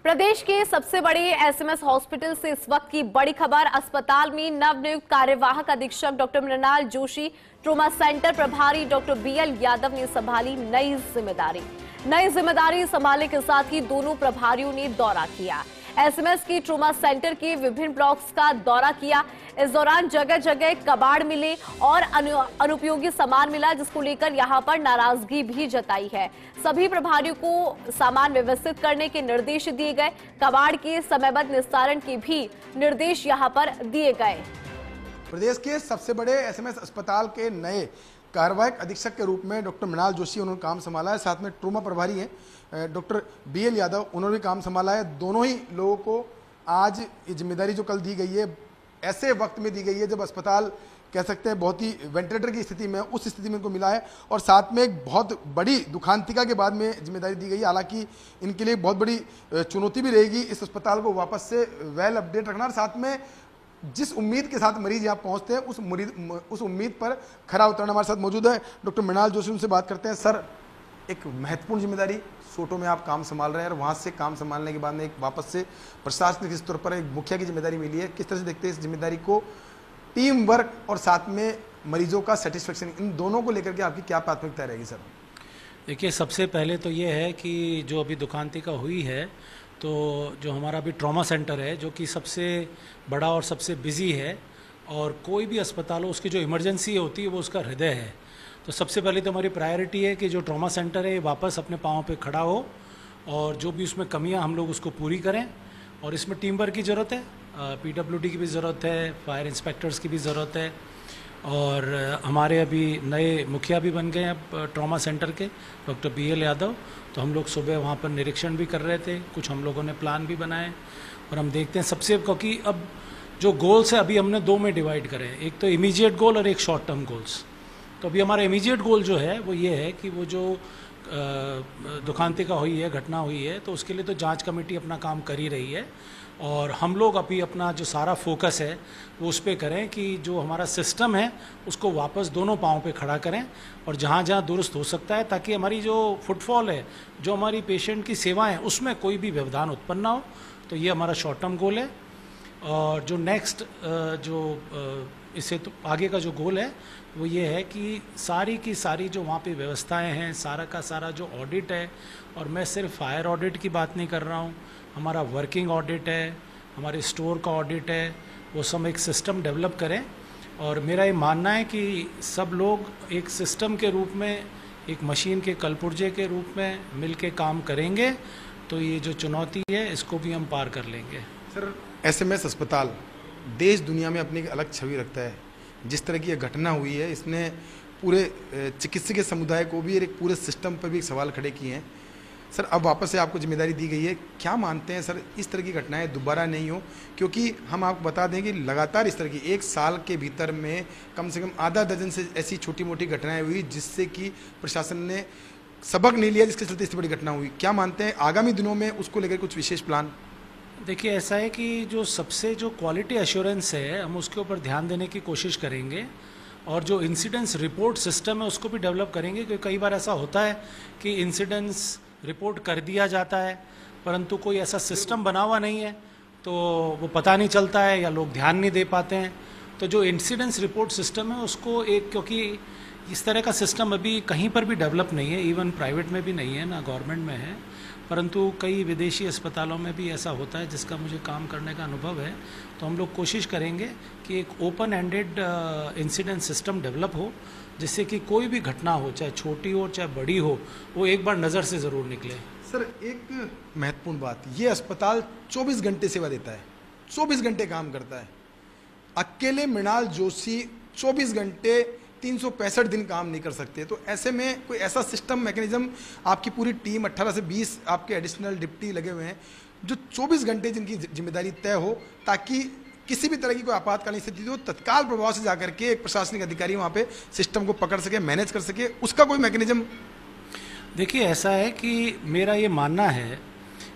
प्रदेश के सबसे बड़े एसएमएस हॉस्पिटल से इस वक्त की बड़ी खबर। अस्पताल में नवनियुक्त कार्यवाहक अधीक्षक doctor Mrinal Joshi, trauma centre प्रभारी डॉक्टर बीएल यादव ने संभाली नई जिम्मेदारी। नई जिम्मेदारी संभालने के साथ ही दोनों प्रभारियों ने दौरा किया। एसएमएस की ट्रोमा सेंटर के विभिन्न ब्लॉक्स का दौरा किया। इस दौरान जगह जगह कबाड़ मिले और अनुपयोगी सामान मिला, जिसको लेकर यहां पर नाराजगी भी जताई है। सभी प्रभारियों को सामान व्यवस्थित करने के निर्देश दिए गए। कबाड़ के समयबद्ध निस्तारण के भी निर्देश यहां पर दिए गए। प्रदेश के सबसे बड़े एसएमएस अस्पताल के नए कार्यवाहक अधीक्षक के रूप में डॉक्टर मृणाल जोशी उन्होंने काम संभाला है। साथ में ट्रोमा प्रभारी हैं डॉक्टर बीएल यादव, उन्होंने भी काम संभाला है। दोनों ही लोगों को आज ये जिम्मेदारी जो कल दी गई है, ऐसे वक्त में दी गई है जब अस्पताल कह सकते हैं बहुत ही वेंटिलेटर की स्थिति में, उस स्थिति में इनको मिला है और साथ में एक बहुत बड़ी दुखांतिका के बाद में जिम्मेदारी दी गई है। हालांकि इनके लिए बहुत बड़ी चुनौती भी रहेगी इस अस्पताल को वापस से वेल अपडेट रखना और साथ में जिस उम्मीद के साथ मरीज यहाँ पहुँचते हैं उस उम्मीद पर खरा उतरना। हमारे साथ मौजूद है डॉक्टर मृणाल जोशी, उनसे बात करते हैं। सर, एक महत्वपूर्ण जिम्मेदारी सोटो में आप काम संभाल रहे हैं और वहाँ से काम संभालने के बाद में एक वापस से प्रशासनिक स्तर पर एक मुखिया की जिम्मेदारी मिली है। किस तरह से देखते हैं इस जिम्मेदारी को, टीम वर्क और साथ में मरीजों का सेटिस्फेक्शन, इन दोनों को लेकर के आपकी क्या प्राथमिकता रहेगी? सर देखिए, सबसे पहले तो ये है कि जो अभी दुखांतिका हुई है, तो जो हमारा अभी ट्रॉमा सेंटर है, जो कि सबसे बड़ा और सबसे बिजी है और कोई भी अस्पताल हो उसकी जो इमरजेंसी होती है वो उसका हृदय है। तो सबसे पहले तो हमारी प्रायोरिटी है कि जो ट्रॉमा सेंटर है वापस अपने पाँव पे खड़ा हो और जो भी उसमें कमियां हम लोग उसको पूरी करें। और इसमें टीम वर्क की ज़रूरत है, पीडब्ल्यूडी की भी ज़रूरत है, फायर इंस्पेक्टर्स की भी ज़रूरत है और हमारे अभी नए मुखिया भी बन गए हैं अब ट्रॉमा सेंटर के, डॉक्टर बीएल यादव। तो हम लोग सुबह वहाँ पर निरीक्षण भी कर रहे थे, कुछ हम लोगों ने प्लान भी बनाए और हम देखते हैं सबसे, क्योंकि अब जो गोल्स है अभी हमने दो में डिवाइड करे हैं, एक तो इमीडिएट गोल और एक शॉर्ट टर्म गोल्स। तो अभी हमारा इमीडिएट गोल जो है वो ये है कि वो जो दुखांतिका हुई है, घटना हुई है, तो उसके लिए तो जांच कमेटी अपना काम कर ही रही है और हम लोग अभी अपना जो सारा फोकस है वो उस पर करें कि जो हमारा सिस्टम है उसको वापस दोनों पाँव पे खड़ा करें और जहाँ जहाँ दुरुस्त हो सकता है, ताकि हमारी जो फुटफॉल है, जो हमारी पेशेंट की सेवाएं हैं, उसमें कोई भी व्यवधान उत्पन्न ना हो। तो ये हमारा शॉर्ट टर्म गोल है। और जो नेक्स्ट इससे तो आगे का जो गोल है वो ये है कि सारी की सारी जो वहाँ पे व्यवस्थाएं हैं, सारा का सारा जो ऑडिट है, और मैं सिर्फ फायर ऑडिट की बात नहीं कर रहा हूँ, हमारा वर्किंग ऑडिट है, हमारे स्टोर का ऑडिट है, वो सब एक सिस्टम डेवलप करें। और मेरा ये मानना है कि सब लोग एक सिस्टम के रूप में, एक मशीन के कलपुर्जे के रूप में मिल के काम करेंगे तो ये जो चुनौती है इसको भी हम पार कर लेंगे। सर, एसएमएस अस्पताल देश दुनिया में अपनी एक अलग छवि रखता है। जिस तरह की यह घटना हुई है इसने पूरे चिकित्सकीय समुदाय को भी, एक पूरे सिस्टम पर भी एक सवाल खड़े किए हैं। सर, अब वापस से आपको जिम्मेदारी दी गई है, क्या मानते हैं सर इस तरह की घटनाएं दोबारा नहीं हो? क्योंकि हम आपको बता दें कि लगातार इस तरह की एक साल के भीतर में कम से कम आधा दर्जन से ऐसी छोटी मोटी घटनाएं हुई जिससे कि प्रशासन ने सबक नहीं लिया, जिसके चलते इतनी बड़ी घटना हुई। क्या मानते हैं आगामी दिनों में उसको लेकर कुछ विशेष प्लान? देखिए, ऐसा है कि जो सबसे जो क्वालिटी एश्योरेंस है हम उसके ऊपर ध्यान देने की कोशिश करेंगे और जो इंसिडेंस रिपोर्ट सिस्टम है उसको भी डेवलप करेंगे, क्योंकि कई बार ऐसा होता है कि इंसिडेंस रिपोर्ट कर दिया जाता है परंतु कोई ऐसा सिस्टम बना हुआ नहीं है तो वो पता नहीं चलता है या लोग ध्यान नहीं दे पाते हैं। तो जो इंसिडेंस रिपोर्ट सिस्टम है उसको एक, क्योंकि इस तरह का सिस्टम अभी कहीं पर भी डेवलप नहीं है, इवन प्राइवेट में भी नहीं है, ना गवर्नमेंट में है, परंतु कई विदेशी अस्पतालों में भी ऐसा होता है जिसका मुझे काम करने का अनुभव है। तो हम लोग कोशिश करेंगे कि एक open ended incident system develop हो, जिससे कि कोई भी घटना हो, चाहे छोटी हो चाहे बड़ी हो, वो एक बार नज़र से ज़रूर निकले। सर, एक महत्वपूर्ण बात, ये अस्पताल 24 घंटे सेवा देता है, 24 घंटे काम करता है। अकेले मृणाल जोशी 24 घंटे 365 दिन काम नहीं कर सकते। तो ऐसे में कोई ऐसा सिस्टम मैकेनिज्म, आपकी पूरी टीम 18 से 20 आपके एडिशनल डिप्टी लगे हुए हैं जो 24 घंटे जिनकी जिम्मेदारी तय हो, ताकि किसी भी तरह की कोई आपातकालीन स्थिति हो तत्काल प्रभाव से जाकर के एक प्रशासनिक अधिकारी वहाँ पे सिस्टम को पकड़ सके, मैनेज कर सके, उसका कोई मैकेनिज्म? देखिए, ऐसा है कि मेरा ये मानना है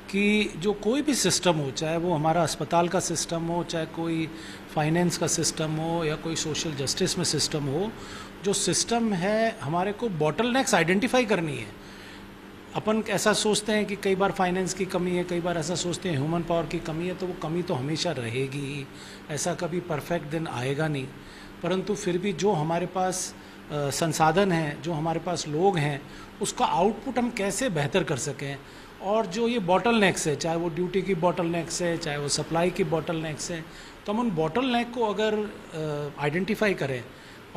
कि जो कोई भी सिस्टम हो, चाहे वो हमारा अस्पताल का सिस्टम हो, चाहे कोई फाइनेंस का सिस्टम हो या कोई सोशल जस्टिस में सिस्टम हो, जो सिस्टम है हमारे को बॉटलनेक्स आइडेंटिफाई करनी है अपन ऐसा सोचते हैं कि कई बार फाइनेंस की कमी है, कई बार ऐसा सोचते हैं ह्यूमन पावर की कमी है, तो वो कमी तो हमेशा रहेगी ही, ऐसा कभी परफेक्ट दिन आएगा नहीं। परंतु फिर भी जो हमारे पास संसाधन हैं, जो हमारे पास लोग हैं, उसका आउटपुट हम कैसे बेहतर कर सकें। और जो ये बॉटल नेक्स है, चाहे वो ड्यूटी की बॉटल नेक्स है, चाहे वो सप्लाई की बॉटल नेक्स है, तो हम उन बॉटल नेक को अगर आइडेंटिफाई करें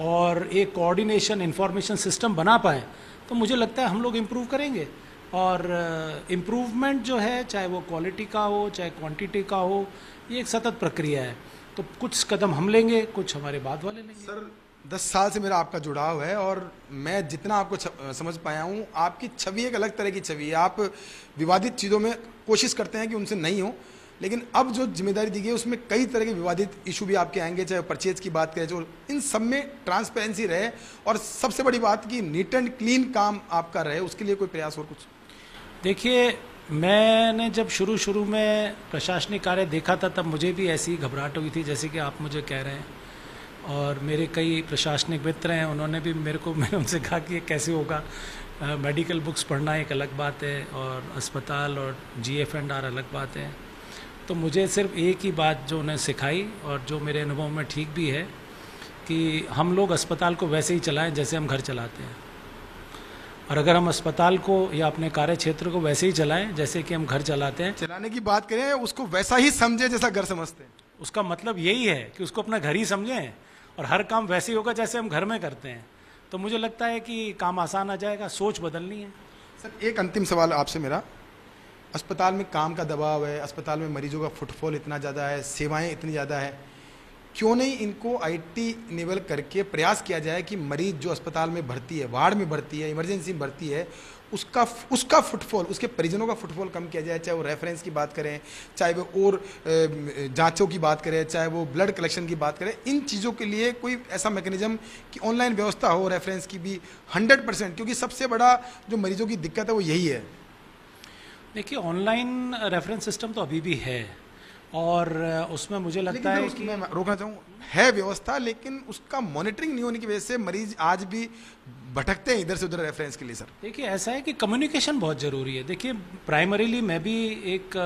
और एक कोऑर्डिनेशन इंफॉर्मेशन सिस्टम बना पाएँ, तो मुझे लगता है हम लोग इम्प्रूव करेंगे। और इम्प्रूवमेंट जो है, चाहे वो क्वालिटी का हो, चाहे क्वांटिटी का हो, ये एक सतत प्रक्रिया है। तो कुछ कदम हम लेंगे, कुछ हमारे बाद वाले लेंगे। सर 10 साल से मेरा आपका जुड़ाव है और मैं जितना आपको समझ पाया हूँ, आपकी छवि एक अलग तरह की छवि है। आप विवादित चीज़ों में कोशिश करते हैं कि उनसे नहीं हो, लेकिन अब जो जिम्मेदारी दी गई है उसमें कई तरह के विवादित इशू भी आपके आएंगे, चाहे परचेज की बात करें, जो इन सब में ट्रांसपेरेंसी रहे और सबसे बड़ी बात कि नीट एंड क्लीन काम आपका रहे, उसके लिए कोई प्रयास और कुछ? देखिए, मैंने जब शुरू में प्रशासनिक कार्य देखा था, तब मुझे भी ऐसी घबराहट हुई थी जैसे कि आप मुझे कह रहे हैं। और मेरे कई प्रशासनिक मित्र हैं, उन्होंने भी मैंने उनसे कहा कि ये कैसे होगा। मेडिकल बुक्स पढ़ना एक अलग बात है और अस्पताल और GF&R अलग बात है। तो मुझे सिर्फ एक ही बात जो उन्हें सिखाई और जो मेरे अनुभव में ठीक भी है, कि हम लोग अस्पताल को वैसे ही चलाएं जैसे हम घर चलाते हैं। और अगर हम अस्पताल को या अपने कार्य क्षेत्र को वैसे ही चलाएं जैसे कि हम घर चलाते हैं, चलाने की बात करें, उसको वैसा ही समझे जैसा घर समझते हैं, उसका मतलब यही है कि उसको अपना घर ही समझें और हर काम वैसे ही होगा जैसे हम घर में करते हैं। तो मुझे लगता है कि काम आसान आ जाएगा, सोच बदलनी है। सर एक अंतिम सवाल आपसे मेरा, अस्पताल में काम का दबाव है, अस्पताल में मरीजों का फुटफॉल इतना ज़्यादा है, सेवाएं इतनी ज़्यादा है, क्यों नहीं इनको IT इनेबल करके प्रयास किया जाए कि मरीज जो अस्पताल में भर्ती है, वार्ड में भर्ती है, इमरजेंसी में भर्ती है, उसका फुटफॉल, उसके परिजनों का फुटफॉल कम किया जाए। चाहे वो रेफरेंस की बात करें, चाहे वो और जांचों की बात करें, चाहे वो ब्लड कलेक्शन की बात करें, इन चीज़ों के लिए कोई ऐसा मैकेनिज्म कि ऑनलाइन व्यवस्था हो रेफरेंस की भी 100%, क्योंकि सबसे बड़ा जो मरीजों की दिक्कत है वो यही है। देखिए, ऑनलाइन रेफरेंस सिस्टम तो अभी भी है और उसमें मुझे लगता है कि मैं रोकना चाहूँ, है व्यवस्था, लेकिन उसका मॉनिटरिंग नहीं होने की वजह से मरीज आज भी भटकते हैं इधर से उधर रेफरेंस के लिए। सर देखिए, ऐसा है कि कम्युनिकेशन बहुत ज़रूरी है। देखिए, प्राइमरीली मैं भी एक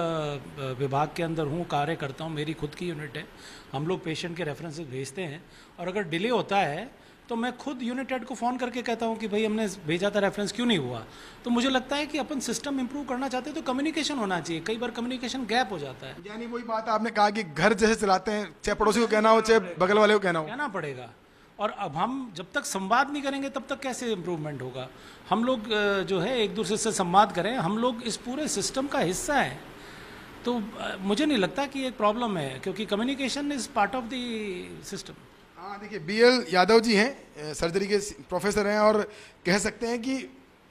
विभाग के अंदर हूँ, कार्य करता हूँ, मेरी खुद की यूनिट है। हम लोग पेशेंट के रेफरेंसेस भेजते हैं और अगर डिले होता है तो मैं खुद यूनिट हेड को फ़ोन करके कहता हूँ कि भाई हमने भेजा था, रेफरेंस क्यों नहीं हुआ। तो मुझे लगता है कि अपन सिस्टम इंप्रूव करना चाहते हैं तो कम्युनिकेशन होना चाहिए। कई बार कम्युनिकेशन गैप हो जाता है। यानी वही बात आपने कहा कि घर जैसे चलाते हैं, चाहे पड़ोसी को कहना हो, चाहे बगल वाले को कहना पड़ेगा। और अब हम जब तक संवाद नहीं करेंगे तब तक कैसे इम्प्रूवमेंट होगा। हम लोग जो है एक दूसरे से संवाद करें, हम लोग इस पूरे सिस्टम का हिस्सा हैं। तो मुझे नहीं लगता कि एक प्रॉब्लम है, क्योंकि communication is part of the system. हाँ, देखिए BL यादव जी हैं, सर्जरी के प्रोफेसर हैं और कह सकते हैं कि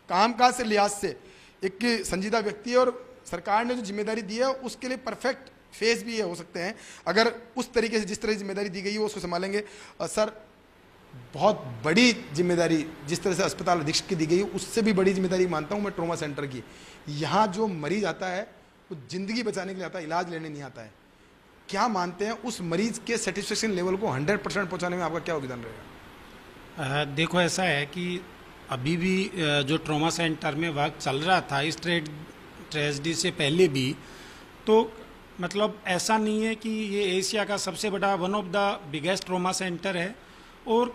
कामकाज से लिहाज से एक संजीदा व्यक्ति है और सरकार ने जो जिम्मेदारी दी है उसके लिए परफेक्ट फेस भी हो सकते हैं, अगर उस तरीके से जिस तरह की जिम्मेदारी दी गई है वो उसको संभालेंगे। सर बहुत बड़ी जिम्मेदारी जिस तरह से अस्पताल अधीक्षक की दी गई है, उससे भी बड़ी जिम्मेदारी मानता हूँ मैं ट्रॉमा सेंटर की। यहाँ जो मरीज आता है वो जिंदगी बचाने के लिए आता है, इलाज लेने नहीं आता है। क्या मानते हैं उस मरीज के सेटिस्फेक्शन लेवल को 100% पहुँचाने में आपका क्या योगदान रहेगा? देखो, ऐसा है कि अभी भी जो ट्रॉमा सेंटर में वर्क चल रहा था इस ट्रेजेडी से पहले भी, तो मतलब ऐसा नहीं है कि ये एशिया का सबसे बड़ा one of the biggest trauma centre है। और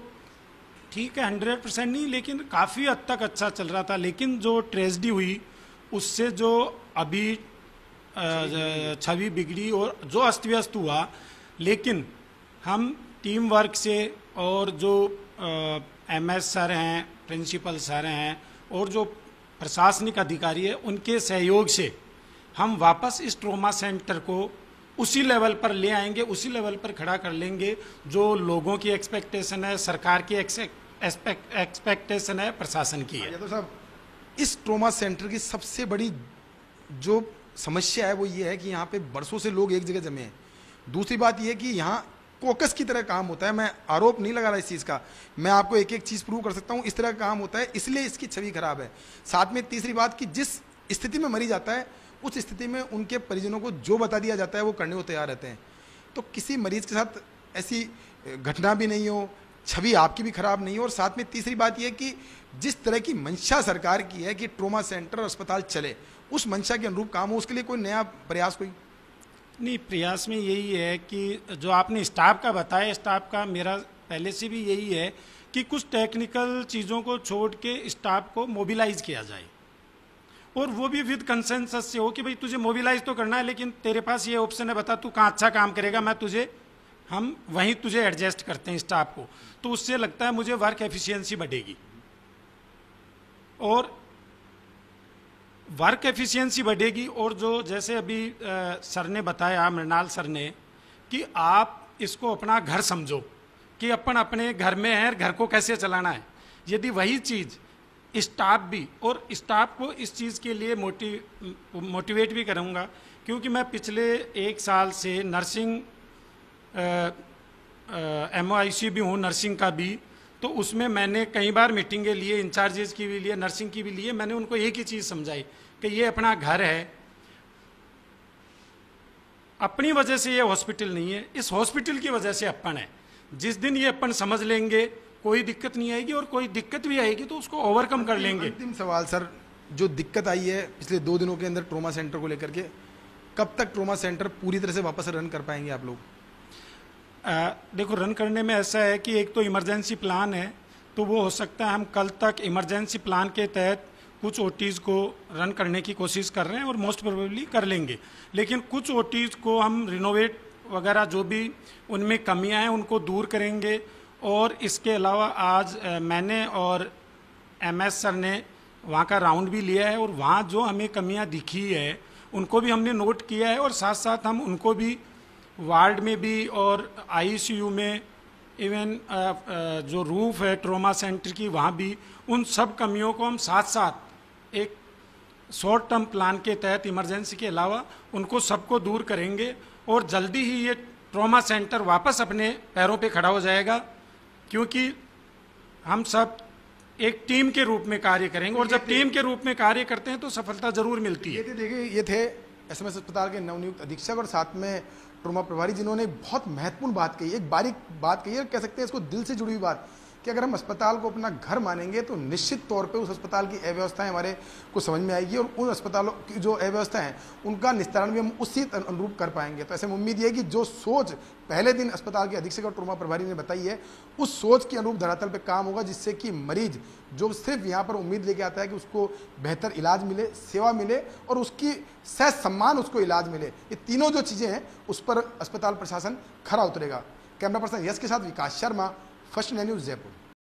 ठीक है 100% नहीं, लेकिन काफ़ी हद तक अच्छा चल रहा था। लेकिन जो ट्रेजेडी हुई उससे जो अभी छवि बिगड़ी और जो अस्त व्यस्त हुआ, लेकिन हम टीम वर्क से और जो MS सर हैं, प्रिंसिपल सर हैं और जो प्रशासनिक अधिकारी है, उनके सहयोग से हम वापस इस ट्रॉमा सेंटर को उसी लेवल पर ले आएंगे, उसी लेवल पर खड़ा कर लेंगे जो लोगों की एक्सपेक्टेशन है, सरकार की एक्सपेक्टेशन है, प्रशासन की है। तो साहब, इस ट्रॉमा सेंटर की सबसे बड़ी जो समस्या है वो ये है कि यहाँ पे बरसों से लोग एक जगह जमे हैं। दूसरी बात ये है कि यहाँ कोकस की तरह काम होता है। मैं आरोप नहीं लगा रहा इस चीज़ का, मैं आपको एक एक चीज़ प्रूव कर सकता हूँ, इस तरह का काम होता है, इसलिए इसकी छवि खराब है। साथ में तीसरी बात कि जिस स्थिति में मरीज आता है उस स्थिति में उनके परिजनों को जो बता दिया जाता है वो करने को तैयार रहते हैं। तो किसी मरीज के साथ ऐसी घटना भी नहीं हो, छवि आपकी भी खराब नहीं हो। और साथ में तीसरी बात यह कि जिस तरह की मंशा सरकार की है कि ट्रॉमा सेंटर और अस्पताल चले, उस मंशा के अनुरूप काम हो, उसके लिए कोई नया प्रयास कोई? नहीं, प्रयास में यही है कि जो आपने स्टाफ का बताया, स्टाफ का मेरा पहले से भी यही है कि कुछ टेक्निकल चीज़ों को छोड़ के स्टाफ को मोबिलाइज किया जाए, और वो भी विद कंसेंसस से हो कि भाई तुझे मोबिलाइज तो करना है, लेकिन तेरे पास ये ऑप्शन है, बता तू कहाँ अच्छा काम करेगा, हम वहीं तुझे एडजस्ट करते हैं स्टाफ को। तो उससे लगता है मुझे वर्क एफिशिएंसी बढ़ेगी, और वर्क एफिशिएंसी बढ़ेगी। और जो जैसे अभी सर ने बताया, मृणाल सर ने, कि आप इसको अपना घर समझो कि अपन अपने घर में है, घर को कैसे चलाना है। यदि वही चीज़ स्टाफ भी, और स्टाफ को इस चीज़ के लिए मोटिवेट भी करूँगा, क्योंकि मैं पिछले 1 साल से नर्सिंग MOIC भी हूँ, नर्सिंग का भी। तो उसमें मैंने कई बार मीटिंगें लिए, इंचार्जेस की भी लिए, नर्सिंग की भी लिए। मैंने उनको एक ही चीज़ समझाई कि ये अपना घर है, अपनी वजह से ये हॉस्पिटल नहीं है, इस हॉस्पिटल की वजह से अपन है। जिस दिन ये अपन समझ लेंगे कोई दिक्कत नहीं आएगी, और कोई दिक्कत भी आएगी तो उसको ओवरकम कर लेंगे। अंतिम सवाल सर, जो दिक्कत आई है पिछले 2 दिनों के अंदर ट्रॉमा सेंटर को लेकर के, कब तक ट्रॉमा सेंटर पूरी तरह से वापस रन कर पाएंगे आप लोग? देखो, रन करने में ऐसा है कि एक तो इमरजेंसी प्लान है, तो वो हो सकता है हम कल तक इमरजेंसी प्लान के तहत कुछ OTs को रन करने की कोशिश कर रहे हैं, और मोस्ट प्रोबेबली कर लेंगे। लेकिन कुछ OTs को हम रिनोवेट वगैरह जो भी उनमें कमियां हैं उनको दूर करेंगे। और इसके अलावा आज मैंने और MS सर ने वहाँ का राउंड भी लिया है, और वहाँ जो हमें कमियां दिखी है उनको भी हमने नोट किया है, और साथ साथ हम उनको भी वार्ड में भी और ICU में, इवन जो रूफ है ट्रॉमा सेंटर की, वहाँ भी उन सब कमियों को हम साथ साथ एक शॉर्ट टर्म प्लान के तहत इमरजेंसी के अलावा उनको सबको दूर करेंगे, और जल्दी ही ये ट्रॉमा सेंटर वापस अपने पैरों पे खड़ा हो जाएगा, क्योंकि हम सब एक टीम के रूप में कार्य करेंगे, और जब टीम के रूप में कार्य करते हैं तो सफलता जरूर मिलती है। देखिए, ये थे SMS अस्पताल के नवनियुक्त अधीक्षक और साथ में ट्रॉमा प्रभारी, जिन्होंने बहुत महत्वपूर्ण बात कही, एक बारीक बात कही है, कह सकते हैं इसको दिल से जुड़ी हुई बात, कि अगर हम अस्पताल को अपना घर मानेंगे तो निश्चित तौर पे उस अस्पताल की अव्यवस्थाएं हमारे को समझ में आएगी, और उन अस्पतालों की जो अव्यवस्था है उनका निस्तारण भी हम उसी अनुरूप कर पाएंगे। तो ऐसे में उम्मीद ये है कि जो सोच पहले दिन अस्पताल के अधीक्षक और ट्रॉमा प्रभारी ने बताई है, उस सोच के अनुरूप धरातल पर काम होगा, जिससे कि मरीज जो सिर्फ यहाँ पर उम्मीद लेके आता है कि उसको बेहतर इलाज मिले, सेवा मिले, और उसकी सह सम्मान उसको इलाज मिले, ये तीनों जो चीज़ें हैं उस पर अस्पताल प्रशासन खरा उतरेगा। कैमरा पर्सन यश के साथ Vikas Sharma, first India news, Jaipur.